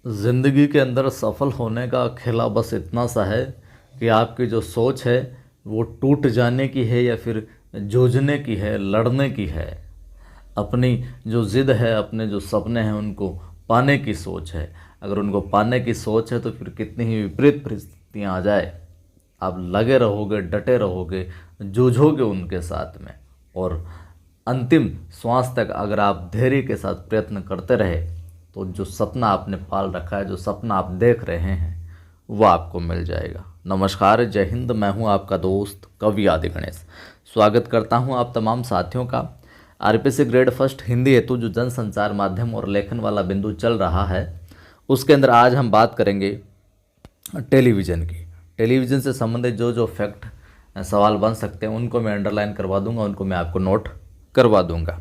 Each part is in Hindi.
ज़िंदगी के अंदर सफल होने का खेला बस इतना सा है कि आपकी जो सोच है वो टूट जाने की है या फिर जूझने की है, लड़ने की है। अपनी जो ज़िद है, अपने जो सपने हैं उनको पाने की सोच है। अगर उनको पाने की सोच है तो फिर कितनी ही विपरीत परिस्थितियाँ आ जाए, आप लगे रहोगे, डटे रहोगे, जूझोगे उनके साथ में। और अंतिम श्वास तक अगर आप धैर्य के साथ प्रयत्न करते रहे तो जो सपना आपने पाल रखा है, जो सपना आप देख रहे हैं, वो आपको मिल जाएगा। नमस्कार, जय हिंद। मैं हूं आपका दोस्त कवि आदि गणेश। स्वागत करता हूं आप तमाम साथियों का आरपीसी ग्रेड फर्स्ट हिंदी हेतु जो जन संचार माध्यम और लेखन वाला बिंदु चल रहा है, उसके अंदर आज हम बात करेंगे टेलीविज़न की। टेलीविज़न से संबंधित जो जो फैक्ट सवाल बन सकते हैं उनको मैं अंडरलाइन करवा दूंगा, उनको मैं आपको नोट करवा दूंगा,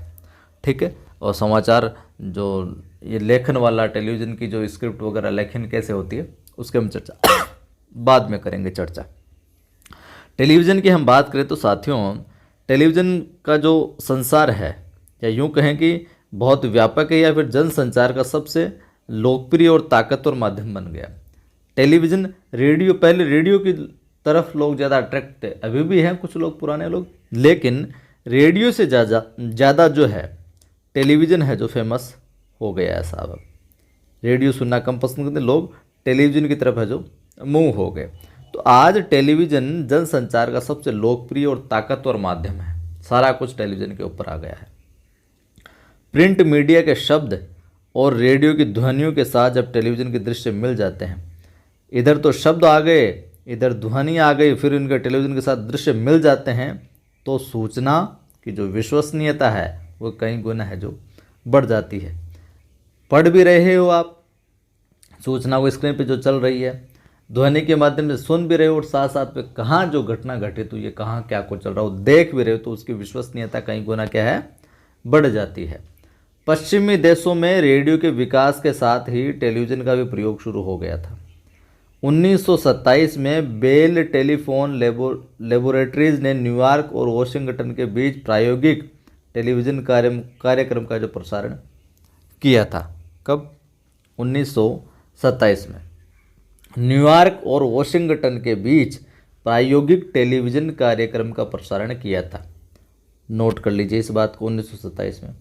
ठीक है। और समाचार जो ये लेखन वाला टेलीविज़न की जो स्क्रिप्ट वगैरह लेखन कैसे होती है उसके हम चर्चा बाद में करेंगे। चर्चा टेलीविज़न की हम बात करें तो साथियों, टेलीविज़न का जो संसार है, या यूँ कहें कि बहुत व्यापक है या फिर जनसंचार का सबसे लोकप्रिय और ताकतवर माध्यम बन गया। टेलीविज़न, रेडियो, पहले रेडियो की तरफ लोग ज़्यादा अट्रैक्ट थे, अभी भी हैं कुछ लोग, पुराने लोग, लेकिन रेडियो से ज़्यादा जो है टेलीविज़न है जो फेमस हो गया है साहब। रेडियो सुनना कम पसंद करते लोग, टेलीविज़न की तरफ है जो मूव हो गए। तो आज टेलीविज़न जनसंचार का सबसे लोकप्रिय और ताकतवर माध्यम है। सारा कुछ टेलीविज़न के ऊपर आ गया है। प्रिंट मीडिया के शब्द और रेडियो की ध्वनियों के साथ जब टेलीविज़न के दृश्य मिल जाते हैं, इधर तो शब्द आ गए, इधर ध्वनि आ गई, फिर इनके टेलीविज़न के साथ दृश्य मिल जाते हैं, तो सूचना की जो विश्वसनीयता है वो कई गुना है जो बढ़ जाती है। पढ़ भी रहे हो आप सूचना को स्क्रीन पे जो चल रही है, ध्वनि के माध्यम से सुन भी रहे हो, और साथ साथ में कहाँ जो घटना घटित हुई है, कहाँ क्या कुछ चल रहा हो देख भी रहे हो, तो उसकी विश्वसनीयता कई गुना क्या है, बढ़ जाती है। पश्चिमी देशों में रेडियो के विकास के साथ ही टेलीविज़न का भी प्रयोग शुरू हो गया था। 1927 में बेल टेलीफोन लेबोरेटरीज ने न्यूयॉर्क और वॉशिंगटन के बीच प्रायोगिक टेलीविज़न कार्यक्रम का जो प्रसारण किया था। कब? 1927 में न्यूयॉर्क और वॉशिंगटन के बीच प्रायोगिक टेलीविज़न कार्यक्रम का प्रसारण किया था। नोट कर लीजिए इस बात को, 1927 में।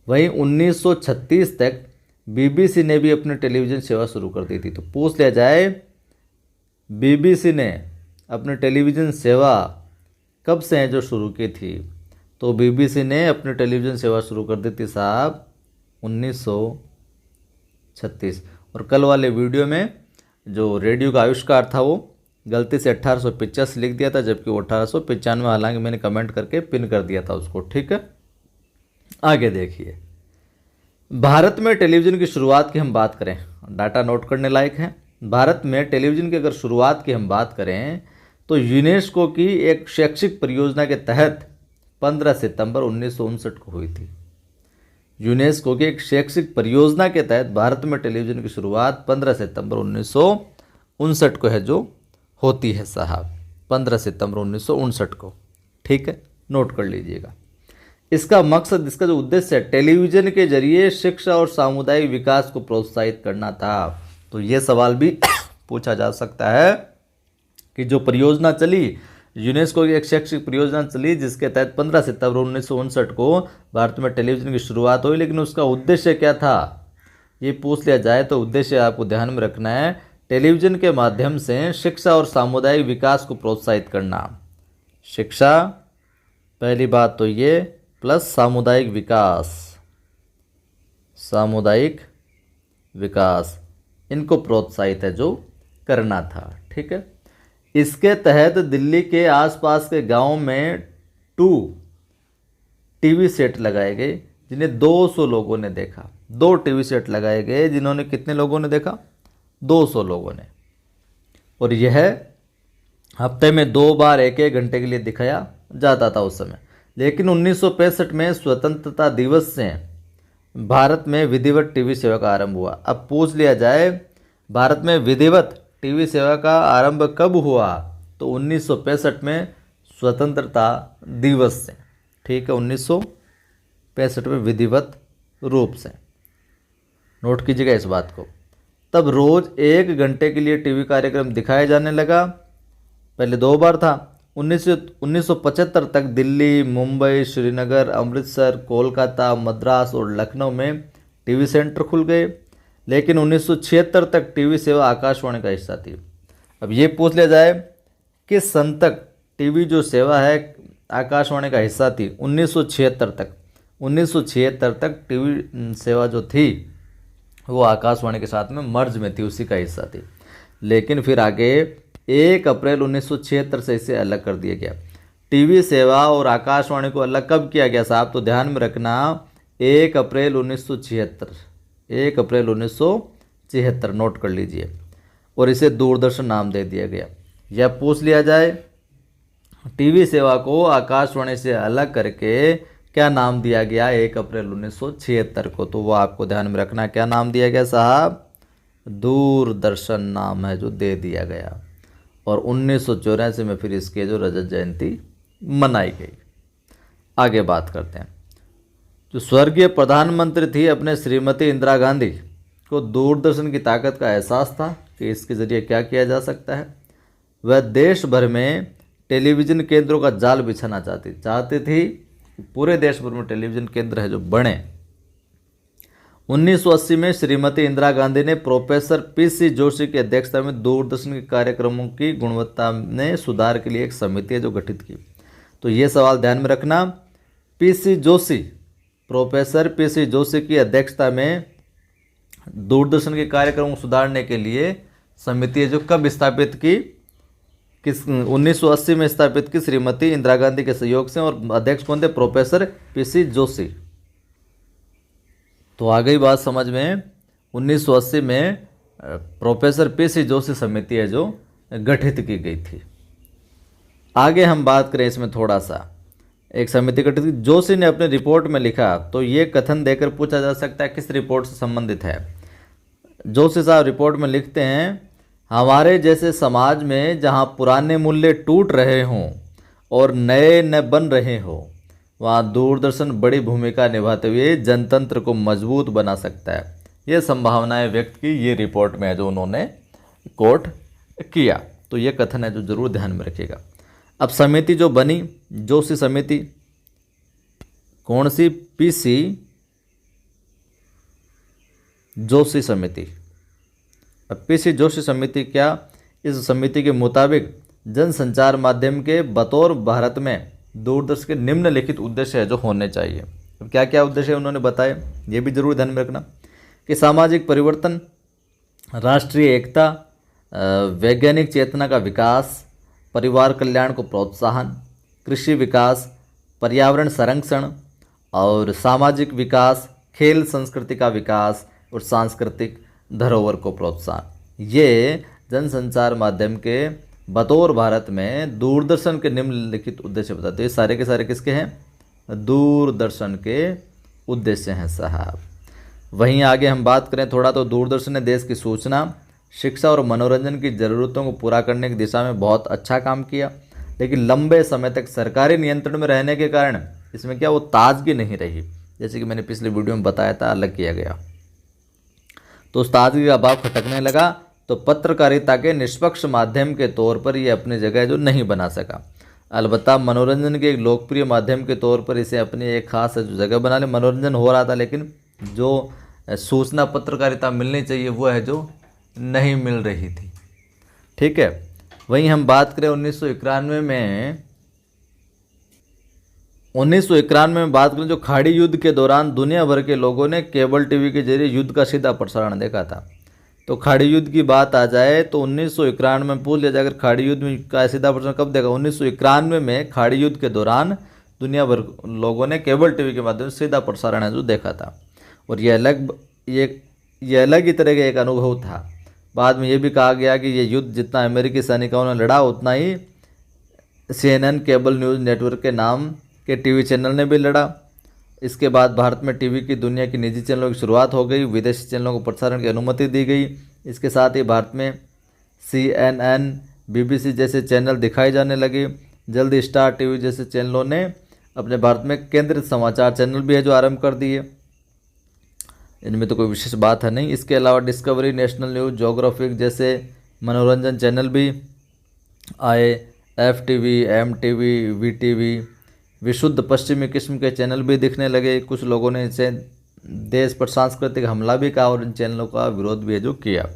वहीं 1936 तक बीबीसी ने भी अपनी टेलीविज़न सेवा शुरू कर दी थी। तो पूछ लिया जाए, बीबीसी ने अपनी टेलीविज़न सेवा कब से है जो शुरू की थी? तो बीबीसी ने अपनी टेलीविज़न सेवा शुरू कर दी थी साहब 1936। और कल वाले वीडियो में जो रेडियो का आविष्कार था वो गलती से 1885 लिख दिया था, जबकि वो 1895, हालांकि मैंने कमेंट करके पिन कर दिया था उसको, ठीक है। आगे देखिए, भारत में टेलीविज़न की शुरुआत की हम बात करें, डाटा नोट करने लायक है। भारत में टेलीविज़न की अगर शुरुआत की हम बात करें तो यूनेस्को की एक शैक्षिक परियोजना के तहत 15 सितंबर 1959 को हुई थी। यूनेस्को की एक शैक्षिक परियोजना के तहत भारत में टेलीविज़न की शुरुआत 15 सितंबर 1959 को है जो होती है साहब, 15 सितंबर 1959 को, ठीक है, नोट कर लीजिएगा। इसका मकसद, इसका जो उद्देश्य है, टेलीविज़न के जरिए शिक्षा और सामुदायिक विकास को प्रोत्साहित करना था। तो ये सवाल भी पूछा जा सकता है कि जो परियोजना चली, यूनेस्को की एक शैक्षिक परियोजना चली जिसके तहत 15 सितंबर 1959 को भारत में टेलीविज़न की शुरुआत हुई, लेकिन उसका उद्देश्य क्या था ये पूछ लिया जाए तो उद्देश्य आपको ध्यान में रखना है, टेलीविज़न के माध्यम से शिक्षा और सामुदायिक विकास को प्रोत्साहित करना। शिक्षा पहली बात तो ये, प्लस सामुदायिक विकास, सामुदायिक विकास, इनको प्रोत्साहित है जो करना था, ठीक है। इसके तहत दिल्ली के आसपास के गांव में 2 टीवी सेट लगाए गए जिन्हें 200 लोगों ने देखा। 2 टीवी सेट लगाए गए जिन्होंने, कितने लोगों ने देखा? 200 लोगों ने। और यह हफ्ते में 2 बार 1-1 घंटे के लिए दिखाया जाता था उस समय। लेकिन 1965 में स्वतंत्रता दिवस से भारत में विधिवत टीवी सेवा का आरंभ हुआ। अब पूछ लिया जाए, भारत में विधिवत टीवी सेवा का आरंभ कब हुआ? तो 1965 में स्वतंत्रता दिवस से, ठीक है, 1965 में विधिवत रूप से। नोट कीजिएगा इस बात को। तब रोज़ 1 घंटे के लिए टीवी कार्यक्रम दिखाया जाने लगा। पहले 2 बार था। 1975 तक दिल्ली, मुंबई, श्रीनगर, अमृतसर, कोलकाता, मद्रास और लखनऊ में टीवी सेंटर खुल गए। लेकिन 1976 तक टीवी सेवा आकाशवाणी का हिस्सा थी। अब ये पूछ लिया जाए किस सन तक टीवी जो सेवा है आकाशवाणी का हिस्सा थी? 1976 तक। 1976 तक टीवी सेवा जो थी वो आकाशवाणी के साथ में मर्ज में थी, उसी का हिस्सा थी। लेकिन फिर आगे 1 अप्रैल 1976 से इसे अलग कर दिया गया। टीवी सेवा और आकाशवाणी को अलग कब किया गया साहब? तो ध्यान में रखना 1 अप्रैल 1976। 1 अप्रैल 1976 नोट कर लीजिए। और इसे दूरदर्शन नाम दे दिया गया। यह पूछ लिया जाए टीवी सेवा को आकाशवाणी से अलग करके क्या नाम दिया गया 1 अप्रैल 1976 को? तो वो आपको ध्यान में रखना क्या नाम दिया गया साहब? दूरदर्शन नाम है जो दे दिया गया। और 1984 में फिर इसके जो रजत जयंती मनाई गई। आगे बात करते हैं। जो स्वर्गीय प्रधानमंत्री थी अपने श्रीमती इंदिरा गांधी को दूरदर्शन की ताकत का एहसास था कि इसके ज़रिए क्या किया जा सकता है। वह देश भर में टेलीविज़न केंद्रों का जाल बिछाना चाहती थी। पूरे देश भर में टेलीविज़न केंद्र है जो बने। 1980 में श्रीमती इंदिरा गांधी ने प्रोफेसर पीसी जोशी की अध्यक्षता में दूरदर्शन के कार्यक्रमों की गुणवत्ता में सुधार के लिए एक समिति है जो गठित की। तो ये सवाल ध्यान में रखना, PC Joshi, professor PC Joshi की अध्यक्षता में दूरदर्शन के कार्यक्रमों को सुधारने के लिए समिति है जो कब स्थापित की? 1980 में स्थापित की श्रीमती इंदिरा गांधी के सहयोग से। और अध्यक्ष कौन थे? Professor PC Joshi. तो आ गई बात समझ में। 1980 में प्रोफेसर पीसी जोशी समिति है जो गठित की गई थी। आगे हम बात करें इसमें थोड़ा सा। एक समिति गठित की। जोशी ने अपनी रिपोर्ट में लिखा, तो ये कथन देकर पूछा जा सकता है किस रिपोर्ट से संबंधित है। जोशी साहब रिपोर्ट में लिखते हैं, हमारे जैसे समाज में जहाँ पुराने मूल्य टूट रहे हों और नए न बन रहे हों, वहाँ दूरदर्शन बड़ी भूमिका निभाते हुए जनतंत्र को मजबूत बना सकता है। ये संभावनाएं व्यक्त की ये रिपोर्ट में है जो उन्होंने कोट किया। तो ये कथन है जो जरूर ध्यान में रखिएगा। अब समिति जो बनी, जोशी समिति, कौन सी? पीसी जोशी समिति। अब पीसी जोशी समिति क्या? इस समिति के मुताबिक जनसंचार माध्यम के बतौर भारत में दूरदर्शन के निम्नलिखित उद्देश्य है जो होने चाहिए। अब क्या क्या उद्देश्य उन्होंने बताए, ये भी जरूर ध्यान में रखना कि सामाजिक परिवर्तन, राष्ट्रीय एकता, वैज्ञानिक चेतना का विकास, परिवार कल्याण को प्रोत्साहन, कृषि विकास, पर्यावरण संरक्षण और सामाजिक विकास, खेल संस्कृति का विकास और सांस्कृतिक धरोहर को प्रोत्साहन। ये जनसंचार माध्यम के बतौर भारत में दूरदर्शन के निम्नलिखित उद्देश्य बताते हैं। सारे के सारे किसके हैं? दूरदर्शन के उद्देश्य हैं साहब। वहीं आगे हम बात करें थोड़ा, तो दूरदर्शन ने देश की सूचना, शिक्षा और मनोरंजन की ज़रूरतों को पूरा करने की दिशा में बहुत अच्छा काम किया। लेकिन लंबे समय तक सरकारी नियंत्रण में रहने के कारण इसमें क्या वो ताजगी नहीं रही। जैसे कि मैंने पिछले वीडियो में बताया था, अलग किया गया तो उस ताजगी का भाव खटकने लगा। तो पत्रकारिता के निष्पक्ष माध्यम के तौर पर ये अपनी जगह जो नहीं बना सका। अलबत्ता मनोरंजन के एक लोकप्रिय माध्यम के तौर पर इसे अपनी एक खास जगह बना ले। मनोरंजन हो रहा था लेकिन जो सूचना पत्रकारिता मिलनी चाहिए वो है जो नहीं मिल रही थी। ठीक है। वहीं हम बात करें 1991 में बात करें, जो खाड़ी युद्ध के दौरान दुनिया भर के लोगों ने केबल टीवी के जरिए युद्ध का सीधा प्रसारण देखा था। तो खाड़ी युद्ध की बात आ जाए तो 1991 में पूछ लिया जाए अगर खाड़ी युद्ध में का सीधा प्रसारण कब देखा? 1991 में खाड़ी युद्ध के दौरान दुनिया भर लोगों ने केबल टीवी के माध्यम से सीधा प्रसारण है जो देखा था। और ये अलग ही तरह का एक अनुभव था। बाद में ये भी कहा गया कि ये युद्ध जितना अमेरिकी सैनिकों ने लड़ा उतना ही CNN केबल न्यूज़ नेटवर्क के नाम के टीवी चैनल ने भी लड़ा। इसके बाद भारत में टीवी की दुनिया की निजी चैनलों की शुरुआत हो गई। विदेशी चैनलों को प्रसारण की अनुमति दी गई। इसके साथ ही भारत में CNN, BBC जैसे चैनल दिखाए जाने लगे। जल्दी स्टार टीवी जैसे चैनलों ने अपने भारत में केंद्रित समाचार चैनल भी है जो आरंभ कर दिए। इनमें तो कोई विशेष बात है नहीं। इसके अलावा डिस्कवरी, नेशनल न्यूज़, ज्योग्राफिक जैसे मनोरंजन चैनल भी आए। FTV, MTV, VTV, विशुद्ध पश्चिमी किस्म के चैनल भी दिखने लगे। कुछ लोगों ने इसे देश पर सांस्कृतिक हमला भी कहा और इन चैनलों का विरोध भी है जो किया।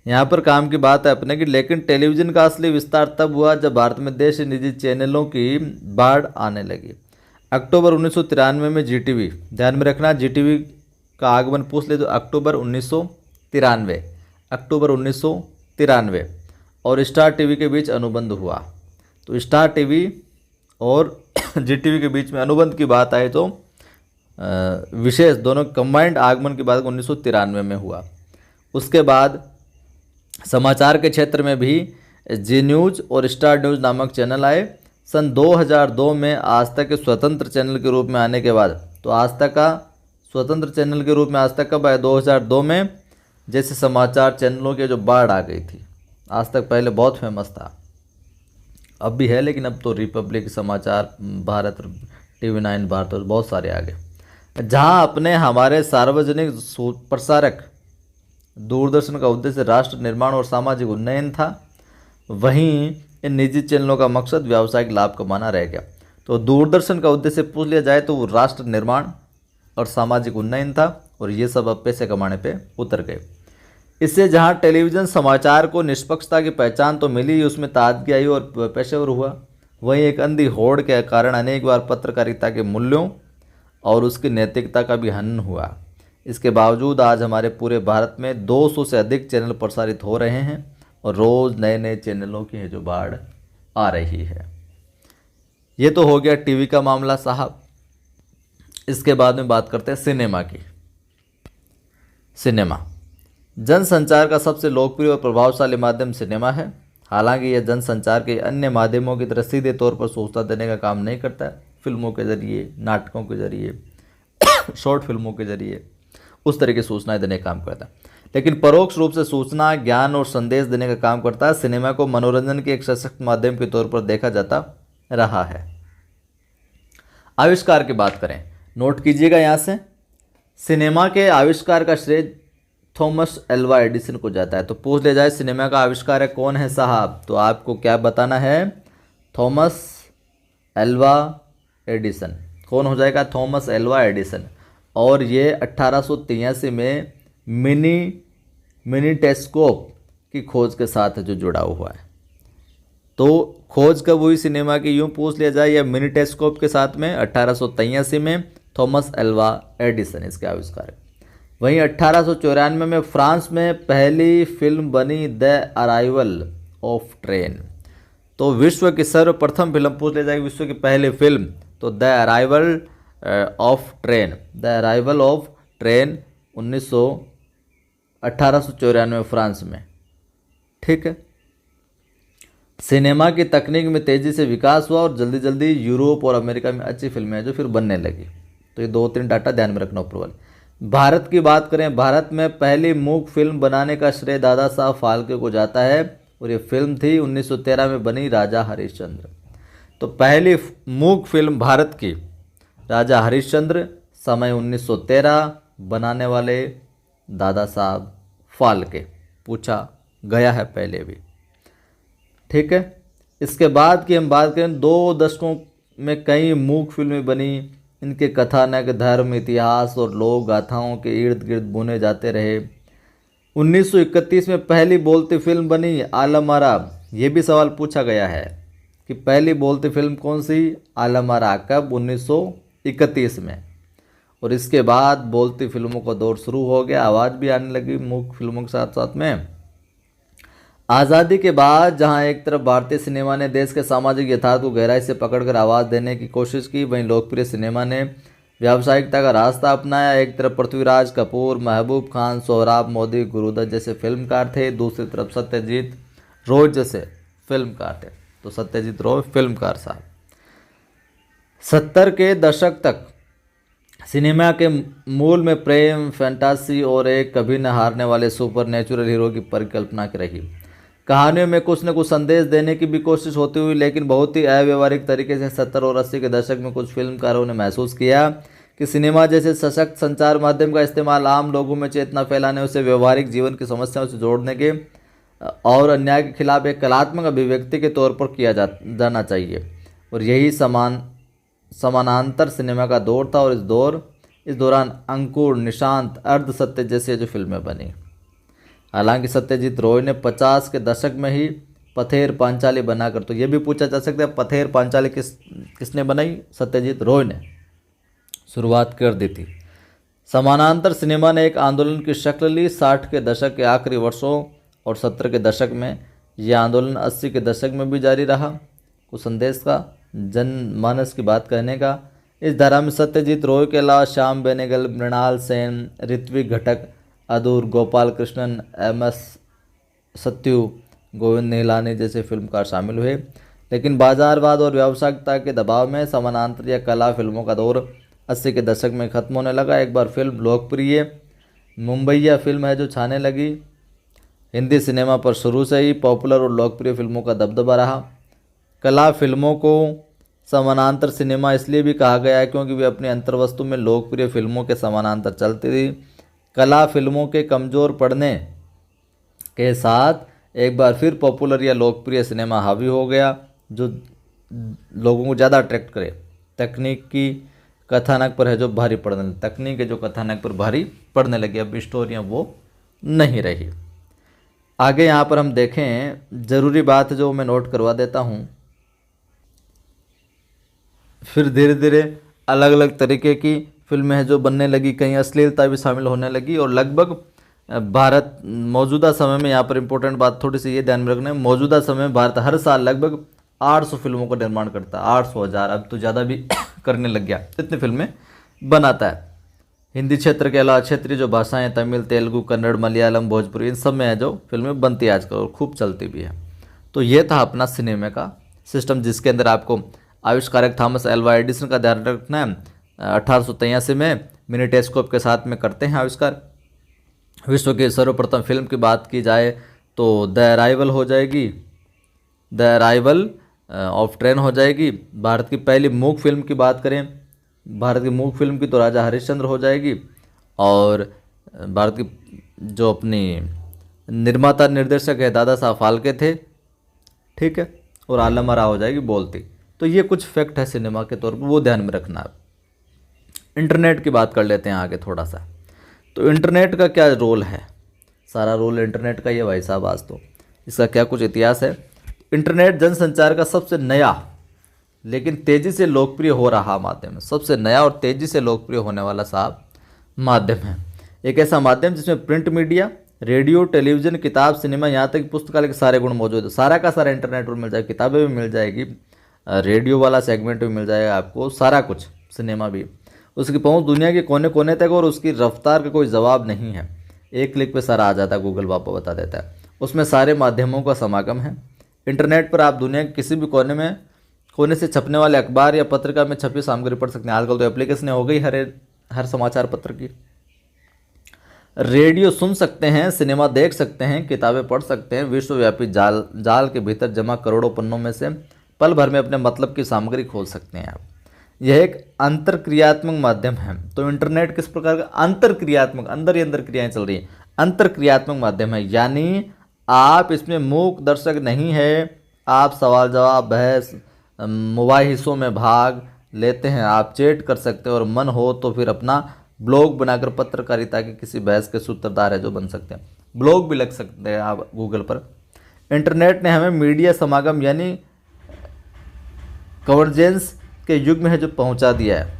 यहाँ पर काम की बात है अपने की, लेकिन टेलीविज़न का असली विस्तार तब हुआ जब भारत में देशी निजी चैनलों की बाढ़ आने लगी। अक्टूबर 1993 में GTV, ध्यान में रखना GTV का आगमन पूछ ले तो अक्टूबर 1993 और स्टार टीवी के बीच अनुबंध हुआ। तो स्टार टीवी और GTV के बीच में अनुबंध की बात आए तो विशेष दोनों कंबाइंड आगमन की बात 1993 में हुआ। उसके बाद समाचार के क्षेत्र में भी जी न्यूज़ और स्टार न्यूज़ नामक चैनल आए। सन 2002 में आज तक के स्वतंत्र चैनल के रूप में आने के बाद, तो आज तक का स्वतंत्र चैनल के रूप में आज तक कब आया? 2002 में। जैसे समाचार चैनलों की जो बाढ़ आ गई थी, आज तक पहले बहुत फेमस था, अब भी है, लेकिन अब तो रिपब्लिक, समाचार भारत, TV9 भारत और बहुत सारे आ गए। जहां अपने हमारे सार्वजनिक प्रसारक दूरदर्शन का उद्देश्य राष्ट्र निर्माण और सामाजिक उन्नयन था, वहीं इन निजी चैनलों का मकसद व्यावसायिक लाभ कमाना रह गया। तो दूरदर्शन का उद्देश्य पूछ लिया जाए तो वो राष्ट्र निर्माण और सामाजिक उन्नयन था, और ये सब अब पैसे कमाने पे उतर गए। इससे जहां टेलीविज़न समाचार को निष्पक्षता की पहचान तो मिली, उसमें ताजगी आई और पेशेवर हुआ, वहीं एक अंधी होड़ के कारण अनेक बार पत्रकारिता के मूल्यों और उसकी नैतिकता का भी हनन हुआ। इसके बावजूद आज हमारे पूरे भारत में 200 से अधिक चैनल प्रसारित हो रहे हैं और रोज़ नए नए चैनलों की है जो बाढ़ आ रही है। ये तो हो गया टीवी का मामला साहब। इसके बाद में बात करते हैं सिनेमा की। सिनेमा जनसंचार का सबसे लोकप्रिय और प्रभावशाली माध्यम सिनेमा है। हालांकि यह जनसंचार के अन्य माध्यमों की तरह सीधे तौर पर सूचना देने का काम नहीं करता है। फिल्मों के जरिए, नाटकों के जरिए, शॉर्ट फिल्मों के जरिए उस तरह की सूचनाएं देने का काम करता है, लेकिन परोक्ष रूप से सूचना, ज्ञान और संदेश देने का काम करता है। सिनेमा को मनोरंजन के एक सशक्त माध्यम के तौर पर देखा जाता रहा है। आविष्कार की बात करें, नोट कीजिएगा यहाँ से, सिनेमा के आविष्कार का श्रेय थॉमस एल्वा एडिसन को जाता है। तो पूछ ले जाए सिनेमा का आविष्कारक कौन है साहब, तो आपको क्या बताना है? Thomas Alva Edison. कौन हो जाएगा? Thomas Alva Edison. और ये 1883 में मिनी टेलीस्कोप की खोज के साथ जो जुड़ा हुआ है। तो खोज कब हुई सिनेमा की, यूँ पूछ लिया जाए, या मिनी टेलीस्कोप के साथ में 1883 में थॉमस एल्वा एडिसन इसके आविष्कारक। वहीं 1894 में फ्रांस में पहली फिल्म बनी द अराइवल ऑफ ट्रेन। तो विश्व की सर्वप्रथम फिल्म पूछ ले जाएगी, विश्व की पहली फिल्म, तो the arrival of train. The arrival of train 1894 France में। ठीक है। सिनेमा की तकनीक में तेज़ी से विकास हुआ और जल्दी जल्दी यूरोप और अमेरिका में अच्छी फिल्में जो फिर बनने लगी। तो ये 2-3 डाटा ध्यान में रखना ऊपर वाले। भारत की बात करें, भारत में पहली मूक फिल्म बनाने का श्रेय दादा साहब फाल्के को जाता है, और ये फिल्म थी 1913 में बनी राजा हरिश्चंद्र। तो पहली मूक फिल्म भारत की राजा हरिश्चंद्र, समय 1913, बनाने वाले दादा साहब फाल्के, पूछा गया है पहले भी। ठीक है। इसके बाद की हम बात करें, 2 दशकों में कई मूक फिल्में बनी। इनके कथानक, धर्म, इतिहास और लोक गाथाओं के इर्द गिर्द बुने जाते रहे। 1931 में पहली बोलती फिल्म बनी आलम आरा। ये भी सवाल पूछा गया है कि पहली बोलती फिल्म कौन सी? आलम आरा। कब? 1931 में। और इसके बाद बोलती फिल्मों का दौर शुरू हो गया, आवाज़ भी आने लगी मूक फिल्मों के साथ साथ में। आज़ादी के बाद जहां एक तरफ भारतीय सिनेमा ने देश के सामाजिक यथार्थ को गहराई से पकड़कर आवाज़ देने की कोशिश की, वहीं लोकप्रिय सिनेमा ने व्यावसायिकता का रास्ता अपनाया। एक तरफ पृथ्वीराज कपूर, महबूब खान, सोहराब मोदी, गुरुदत्त जैसे फिल्मकार थे, दूसरी तरफ सत्यजीत रॉय जैसे फिल्मकार थे। तो सत्यजीत रॉय फिल्मकार साहब 70 के दशक तक सिनेमा के मूल में प्रेम, फैंटासी और एक कभी न हारने वाले सुपर नेचुरल हीरो की परिकल्पना की रही। कहानियों में कुछ न कुछ संदेश देने की भी कोशिश होती हुई, लेकिन बहुत ही अव्यवहारिक तरीके से 70 और 80 के दशक में कुछ फिल्मकारों ने महसूस किया कि सिनेमा जैसे सशक्त संचार माध्यम का इस्तेमाल आम लोगों में चेतना फैलाने, उसे व्यवहारिक जीवन की समस्याओं से जोड़ने के और अन्याय के खिलाफ एक कलात्मक अभिव्यक्ति के तौर पर किया जाना चाहिए। और यही समानांतर सिनेमा का दौर था, और इस दौरान अंकुर, निशांत, अर्ध सत्य जैसी जो फिल्में बनी। हालांकि सत्यजीत रॉय ने 50 के दशक में ही पथेर पांचाली बनाकर, तो ये भी पूछा जा सकता है पथेर पांचाली किसने बनाई? सत्यजीत रॉय ने शुरुआत कर दी थी। समानांतर सिनेमा ने एक आंदोलन की शक्ल ली 60 के दशक के आखिरी वर्षों और 70 के दशक में। यह आंदोलन 80 के दशक में भी जारी रहा, कुछ संदेश का, जनमानस की बात कहने का। इस धारा में सत्यजीत रॉय के अलावा श्याम बेनेगल, मृणाल सेन, ऋत्विक घटक, अदूर, गोपाल कृष्णन, MS सत्यु, गोविंद निहलानी जैसे फिल्मकार शामिल हुए। लेकिन बाजारवाद और व्यावसायिकता के दबाव में समानांतर या कला फिल्मों का दौर 80 के दशक में ख़त्म होने लगा। एक बार फिल्म लोकप्रिय मुंबईया फिल्म है जो छाने लगी। हिंदी सिनेमा पर शुरू से ही पॉपुलर और लोकप्रिय फिल्मों का दबदबा रहा। कला फिल्मों को समानांतर सिनेमा इसलिए भी कहा गया है क्योंकि वे अपनी अंतर्वस्तु में लोकप्रिय फिल्मों के समानांतर चलती थी। कला फिल्मों के कमज़ोर पड़ने के साथ एक बार फिर पॉपुलर या लोकप्रिय सिनेमा हावी हो गया, जो लोगों को ज़्यादा अट्रैक्ट करे। तकनीक की कथानक पर है जो भारी पड़ने लगी, तकनीक है जो कथानक पर भारी पड़ने लगी। अब स्टोरियाँ वो नहीं रही। आगे यहाँ पर हम देखें, ज़रूरी बात जो मैं नोट करवा देता हूँ। फिर धीरे धीरे अलग अलग तरीके की फिल्में हैं जो बनने लगी, कहीं अश्लीलता भी शामिल होने लगी। और लगभग भारत मौजूदा समय में, यहाँ पर इम्पोर्टेंट बात थोड़ी सी ये ध्यान में रखना है, मौजूदा समय में भारत हर साल लगभग 800 फिल्मों का निर्माण करता है। 800, 1000, अब तो ज़्यादा भी करने लग गया, इतनी फिल्में बनाता है। हिंदी क्षेत्र के अलावा क्षेत्रीय जो भाषाएं, तमिल, तेलुगु, कन्नड़, मलयालम, भोजपुरी, इन सब में है जो फिल्में बनती है आजकल और खूब चलती भी है। तो ये था अपना सिनेमा का सिस्टम, जिसके अंदर आपको आविष्कारक थॉमस एल्वा एडिसन का ध्यान रखना है। 1883 में मिनीटेस्कोप के साथ में करते हैं आविष्कार। विश्व की सर्वप्रथम फिल्म की बात की जाए तो द अराइवल हो जाएगी, द अराइवल ऑफ ट्रेन हो जाएगी। भारत की पहली मूक फिल्म की बात करें, भारत की मूक फिल्म की तो राजा हरिश्चंद्र हो जाएगी। और भारत की जो अपनी निर्माता निर्देशक है दादा साहब फाल्के थे, ठीक है, और आलम आरा हो जाएगी बोलती। तो ये कुछ फैक्ट है सिनेमा के तौर पर, वो ध्यान में रखना है। इंटरनेट की बात कर लेते हैं आगे थोड़ा सा। तो इंटरनेट का क्या रोल है? सारा रोल इंटरनेट का ही है भाई साहब आज तो। इसका क्या कुछ इतिहास है? इंटरनेट जनसंचार का सबसे नया लेकिन तेज़ी से लोकप्रिय हो रहा माध्यम है। सबसे नया और तेज़ी से लोकप्रिय होने वाला साहब माध्यम है। एक ऐसा माध्यम जिसमें प्रिंट मीडिया, रेडियो, टेलीविज़न, किताब, सिनेमा, यहाँ तक पुस्तकालय के सारे गुण मौजूद है। सारा का सारा इंटरनेट पर मिल जाएगा, किताबें भी मिल जाएगी, रेडियो वाला सेगमेंट भी मिल जाएगा आपको, सारा कुछ, सिनेमा भी। उसकी पहुंच दुनिया के कोने कोने तक, और उसकी रफ्तार का कोई जवाब नहीं है। एक क्लिक पे सारा आ जाता है, गूगल आपको बता देता है। उसमें सारे माध्यमों का समागम है। इंटरनेट पर आप दुनिया के किसी भी कोने से छपने वाले अखबार या पत्रिका में छपी सामग्री पढ़ सकते हैं। आजकल तो एप्लीकेशन हो गई हर समाचार पत्र की। रेडियो सुन सकते हैं, सिनेमा देख सकते हैं, किताबें पढ़ सकते हैं। विश्वव्यापी जाल के भीतर जमा करोड़ों पन्नों में से पल भर में अपने मतलब की सामग्री खोल सकते हैं आप। यह एक अंतरक्रियात्मक माध्यम है। तो इंटरनेट किस प्रकार का? अंतरक्रियात्मक, अंदर ही अंदर क्रियाएं चल रही हैं, अंतरक्रियात्मक माध्यम है। यानी आप इसमें मूक दर्शक नहीं है, आप सवाल जवाब, बहस, मुबाहिसों में भाग लेते हैं, आप चैट कर सकते हैं, और मन हो तो फिर अपना ब्लॉग बनाकर पत्रकारिता की किसी बहस के सूत्रधार है जो बन सकते हैं। ब्लॉग भी लग सकते हैं आप गूगल पर। इंटरनेट ने हमें मीडिया समागम यानी कन्वर्जेंस के युग में है जो पहुंचा दिया है,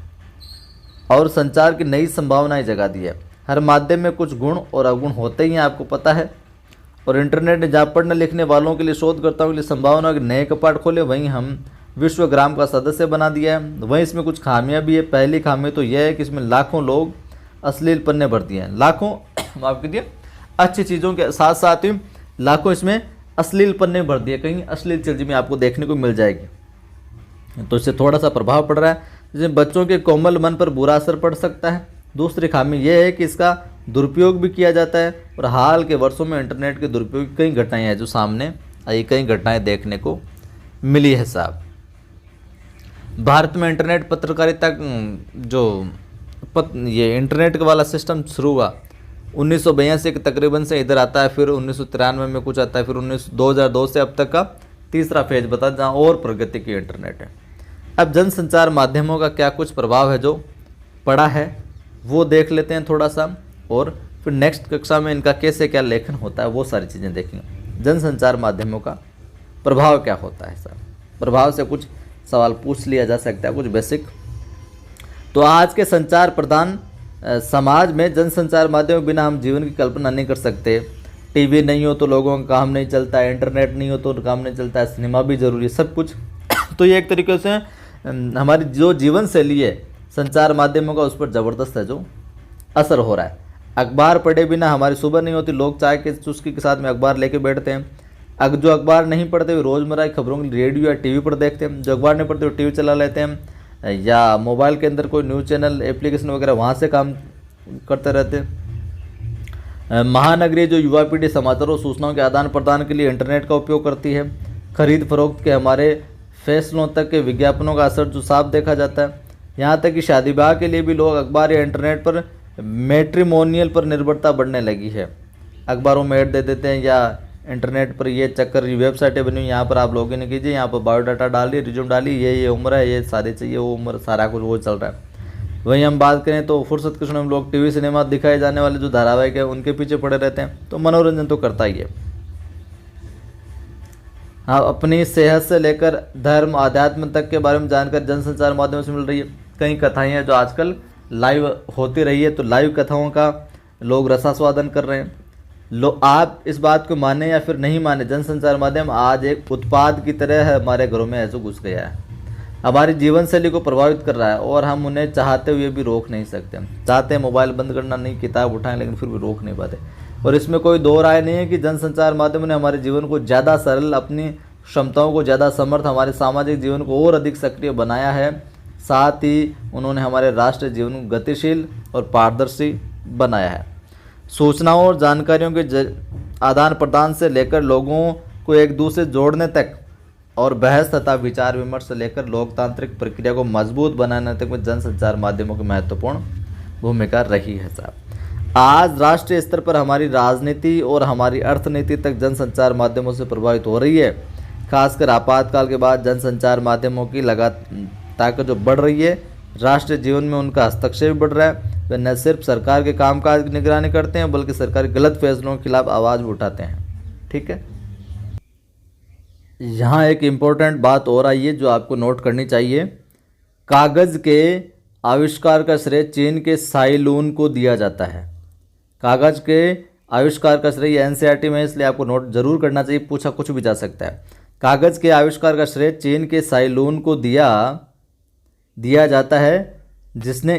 और संचार की नई संभावनाएं जगा दी है। हर माध्यम में कुछ गुण और अवगुण होते ही हैं, आपको पता है। और इंटरनेट ने जहाँ पढ़ने लिखने वालों के लिए, शोधकर्ताओं के लिए संभावनाओं के नए कपाट खोले, वहीं हम विश्वग्राम का सदस्य बना दिया है। वहीं इसमें कुछ खामियां भी है। पहली खामी तो यह है कि इसमें लाखों लोग अश्लील पन्ने भर दिए हैं। लाखों, माफ कीजिए, अच्छी चीज़ों के साथ साथ ही लाखों इसमें अश्लील पन्ने भर दिए। कहीं अश्लील चीज़ में आपको देखने को मिल जाएगी, तो इससे थोड़ा सा प्रभाव पड़ रहा है, जिसमें बच्चों के कोमल मन पर बुरा असर पड़ सकता है। दूसरी खामी यह है कि इसका दुरुपयोग भी किया जाता है, और हाल के वर्षों में इंटरनेट के दुरुपयोग की कई घटनाएं हैं जो सामने आई, कई घटनाएं देखने को मिली है साहब। भारत में इंटरनेट पत्रकारिता जो ये इंटरनेट का वाला सिस्टम शुरू हुआ 1982 के तकरीबन से इधर आता है, फिर 1993 में कुछ आता है, फिर 2002 से अब तक का तीसरा फेज बता जहाँ और प्रगति की इंटरनेट है। अब जनसंचार माध्यमों का क्या कुछ प्रभाव है जो पड़ा है वो देख लेते हैं थोड़ा सा, और फिर नेक्स्ट कक्षा में इनका कैसे क्या लेखन होता है वो सारी चीज़ें देखेंगे। जनसंचार माध्यमों का प्रभाव क्या होता है सर, प्रभाव से कुछ सवाल पूछ लिया जा सकता है, कुछ बेसिक। तो आज के संचार प्रधान समाज में जनसंचार माध्यम के बिना हम जीवन की कल्पना नहीं कर सकते। टीवी नहीं हो तो लोगों का काम नहीं चलता है, इंटरनेट नहीं हो तो काम नहीं चलता है, सिनेमा भी ज़रूरी है, सब कुछ। तो ये एक तरीके से हमारी जो जीवन शैली है संचार माध्यमों का उस पर ज़बरदस्त है जो असर हो रहा है। अखबार पढ़े बिना हमारी सुबह नहीं होती, लोग चाय के चुस्की के साथ में अखबार लेके बैठते हैं। जो अखबार नहीं पढ़ते हुए रोज़मर्रा की खबरों की रेडियो या टीवी पर देखते हैं, जो अखबार नहीं पढ़ते हुए टीवी चला लेते हैं या मोबाइल के अंदर कोई न्यूज़ चैनल एप्लीकेशन वगैरह वहाँ से काम करते रहते हैं। महानगरीय जो युवा पीढ़ी समाचारों और सूचनाओं के आदान प्रदान के लिए इंटरनेट का उपयोग करती है। खरीद फरोख्त के हमारे फैसलों तक के विज्ञापनों का असर जो साफ देखा जाता है। यहाँ तक कि शादी ब्याह के लिए भी लोग अखबार या इंटरनेट पर मैट्रिमोनियल पर निर्भरता बढ़ने लगी है। अखबारों में ऐड दे देते हैं या इंटरनेट पर ये चक्कर वेबसाइटें बनी हुई, यहाँ पर आप लॉगिन कीजिए, यहाँ पर बायोडाटा डालिए, रिज्यूम डालिए, ये उम्र है, ये शादी चाहिए, वो उम्र, सारा कुछ वो चल रहा है। वहीं हम बात करें तो फुर्सत के समय में लोग टीवी सिनेमा दिखाए जाने वाले जो धारावाहिक है उनके पीछे पड़े रहते हैं, तो मनोरंजन तो करता ही है। हाँ, अपनी सेहत से लेकर धर्म आध्यात्म तक के बारे में जानकारी जनसंचार माध्यम से मिल रही है। कई कथाएं हैं जो आजकल लाइव होती रही है, तो लाइव कथाओं का लोग रसास्वादन कर रहे हैं। आप इस बात को माने या फिर नहीं माने, जनसंचार माध्यम आज एक उत्पाद की तरह हमारे घरों में ऐसे घुस गया है, हमारी जीवन शैली को प्रभावित कर रहा है और हम उन्हें चाहते हुए भी रोक नहीं सकते। चाहते हैं मोबाइल बंद करना नहीं, किताब उठाएं, लेकिन फिर भी रोक नहीं पाते। और इसमें कोई दो राय नहीं है कि जनसंचार माध्यम ने हमारे जीवन को ज़्यादा सरल, अपनी क्षमताओं को ज़्यादा समर्थ, हमारे सामाजिक जीवन को और अधिक सक्रिय बनाया है। साथ ही उन्होंने हमारे राष्ट्रीय जीवन को गतिशील और पारदर्शी बनाया है। सूचनाओं और जानकारियों के आदान प्रदान से लेकर लोगों को एक दूसरे जोड़ने तक और बहस तथा विचार विमर्श से लेकर लोकतांत्रिक प्रक्रिया को मजबूत बनाने तक में जनसंचार माध्यमों की महत्वपूर्ण भूमिका रही है साहब। आज राष्ट्रीय स्तर पर हमारी राजनीति और हमारी अर्थनीति तक जनसंचार माध्यमों से प्रभावित हो रही है। खासकर आपातकाल के बाद जनसंचार माध्यमों की ताकत जो बढ़ रही है, राष्ट्रीय जीवन में उनका हस्तक्षेप बढ़ रहा है। वे न सिर्फ सरकार के कामकाज की निगरानी करते हैं बल्कि सरकार के गलत फैसलों के खिलाफ आवाज़ भी उठाते हैं। ठीक है, यहाँ एक इम्पोर्टेंट बात और आई है जो आपको नोट करनी चाहिए। कागज़ के आविष्कार का श्रेय चीन के साई लून को दिया जाता है। कागज़ के आविष्कार का श्रेय एनसीईआरटी में, इसलिए आपको नोट जरूर करना चाहिए, पूछा कुछ भी जा सकता है। कागज़ के आविष्कार का श्रेय चीन के साई लून को दिया जाता है, जिसने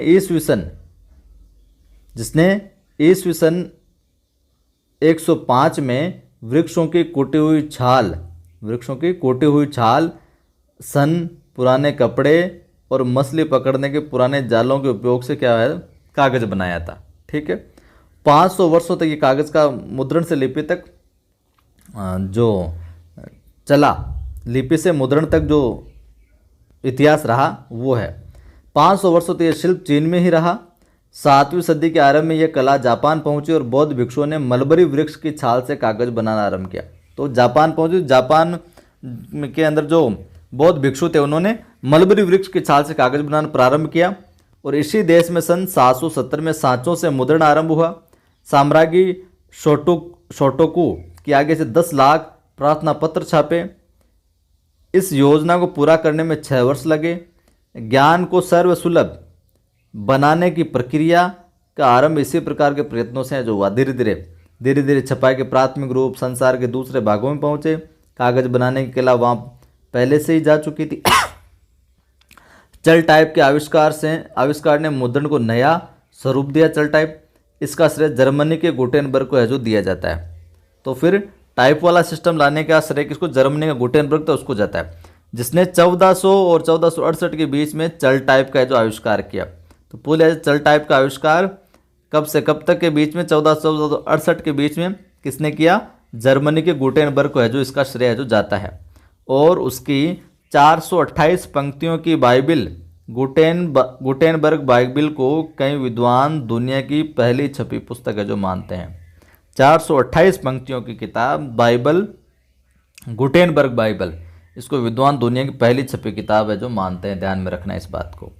ईस्वीसन 105 में वृक्षों की कटी हुई छाल, सन, पुराने कपड़े और मछली पकड़ने के पुराने जालों के उपयोग से क्या है, कागज़ बनाया था। ठीक है, 500 वर्षों तक ये कागज़ का मुद्रण से लिपि तक जो चला, लिपि से मुद्रण तक जो इतिहास रहा वो है। 500 वर्षों तक ये शिल्प चीन में ही रहा। 7वीं सदी के आरंभ में यह कला जापान पहुंची और बौद्ध भिक्षुओं ने मलबरी वृक्ष की छाल से कागज़ बनाना आरंभ किया। तो जापान पहुंची, जापान के अंदर जो बौद्ध भिक्षु थे उन्होंने मलबरी वृक्ष की छाल से कागज़ बनाना प्रारंभ किया और इसी देश में सन 770 में सांचों से मुद्रण आरंभ हुआ। साम्राज्ञी शोटोकू के आगे से 10 लाख प्रार्थना पत्र छापे। इस योजना को पूरा करने में 6 वर्ष लगे। ज्ञान को सर्वसुलभ बनाने की प्रक्रिया का आरंभ इसी प्रकार के प्रयत्नों से है जो हुआ। धीरे धीरे छपाई के प्राथमिक रूप संसार के दूसरे भागों में पहुंचे। कागज बनाने की कला वहाँ पहले से ही जा चुकी थी। चल टाइप के आविष्कार ने मुद्रण को नया स्वरूप दिया। चल टाइप, इसका श्रेय जर्मनी के गुटेनबर्ग को है जो दिया जाता है। तो फिर टाइप वाला सिस्टम लाने का श्रेय किसको, जर्मनी का गुटेनबर्ग था उसको जाता है, जिसने 1400 और 1468 के बीच में चल टाइप का जो आविष्कार किया। तो पूरे चल टाइप का आविष्कार कब से कब तक के बीच में, 1468 के बीच में किसने किया, जर्मनी के गुटेनबर्ग को है जो इसका श्रेय है जो जाता है। और उसकी 428 पंक्तियों की बाइबिल गुटेनबर्ग बाइबिल को कई विद्वान दुनिया की पहली छपी पुस्तक है जो मानते हैं। 428 पंक्तियों की किताब बाइबल, गुटेनबर्ग बाइबल, इसको विद्वान दुनिया की पहली छपी किताब है जो मानते हैं। ध्यान में रखना इस बात को।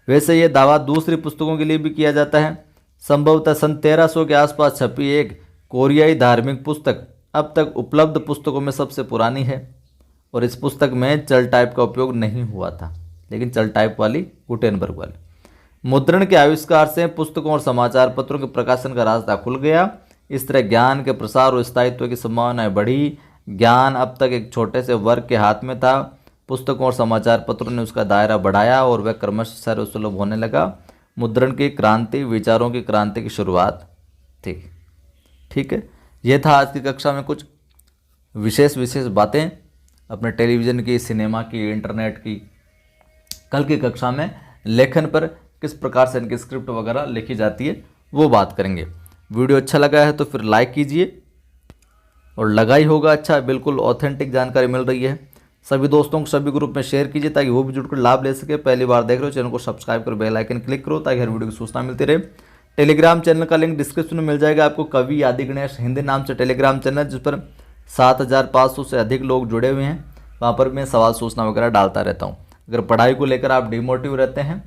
वैसे ये दावा दूसरी पुस्तकों के लिए भी किया जाता है। संभवतः सन 1300 के आसपास छपी एक कोरियाई धार्मिक पुस्तक अब तक उपलब्ध पुस्तकों में सबसे पुरानी है और इस पुस्तक में चल टाइप का उपयोग नहीं हुआ था, लेकिन चल टाइप वाली गुटेनबर्ग वाली। मुद्रण के आविष्कार से पुस्तकों और समाचार पत्रों के प्रकाशन का रास्ता खुल गया। इस तरह ज्ञान के प्रसार और स्थायित्व की संभावनाएं बढ़ी। ज्ञान अब तक एक छोटे से वर्ग के हाथ में था। पुस्तकों और समाचार पत्रों ने उसका दायरा बढ़ाया और वह क्रमशः सर्वसुलभ होने लगा। मुद्रण की क्रांति विचारों की क्रांति की शुरुआत थी। ठीक है, यह था आज की कक्षा में कुछ विशेष बातें अपने टेलीविज़न की, सिनेमा की, इंटरनेट की। कल की कक्षा में लेखन पर किस प्रकार से इनकी स्क्रिप्ट वगैरह लिखी जाती है वो बात करेंगे। वीडियो अच्छा लगा है तो फिर लाइक कीजिए और लगा ही होगा अच्छा, बिल्कुल ऑथेंटिक जानकारी मिल रही है। सभी दोस्तों को सभी ग्रुप में शेयर कीजिए ताकि वो भी जुड़कर लाभ ले सके। पहली बार देख रहे हो चैनल को सब्सक्राइब करो, बेल आइकन क्लिक करो ताकि हर वीडियो की सूचना मिलती रहे। टेलीग्राम चैनल का लिंक डिस्क्रिप्शन में मिल जाएगा आपको। कवि आदि गणेश हिंदी नाम से टेलीग्राम चैनल, जिस पर 7500 से अधिक लोग जुड़े हुए हैं। वहाँ पर मैं सवाल सूचना वगैरह डालता रहता हूँ। अगर पढ़ाई को लेकर आप डिमोटिव रहते हैं,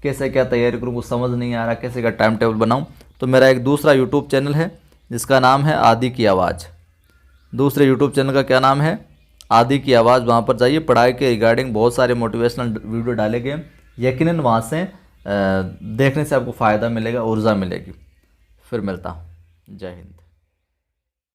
कैसे क्या तैयारी करूँ, कुछ समझ नहीं आ रहा, कैसे क्या टाइम टेबल बनाऊँ, तो मेरा एक दूसरा यूट्यूब चैनल है जिसका नाम है आदि की आवाज़। दूसरे यूट्यूब चैनल का क्या नाम है? आदि की आवाज़। वहाँ पर जाइए, पढ़ाई के रिगार्डिंग बहुत सारे मोटिवेशनल वीडियो डाले गए। यकीनन वहाँ से देखने से आपको फ़ायदा मिलेगा, ऊर्जा मिलेगी। फिर मिलता हूँ। जय हिंद।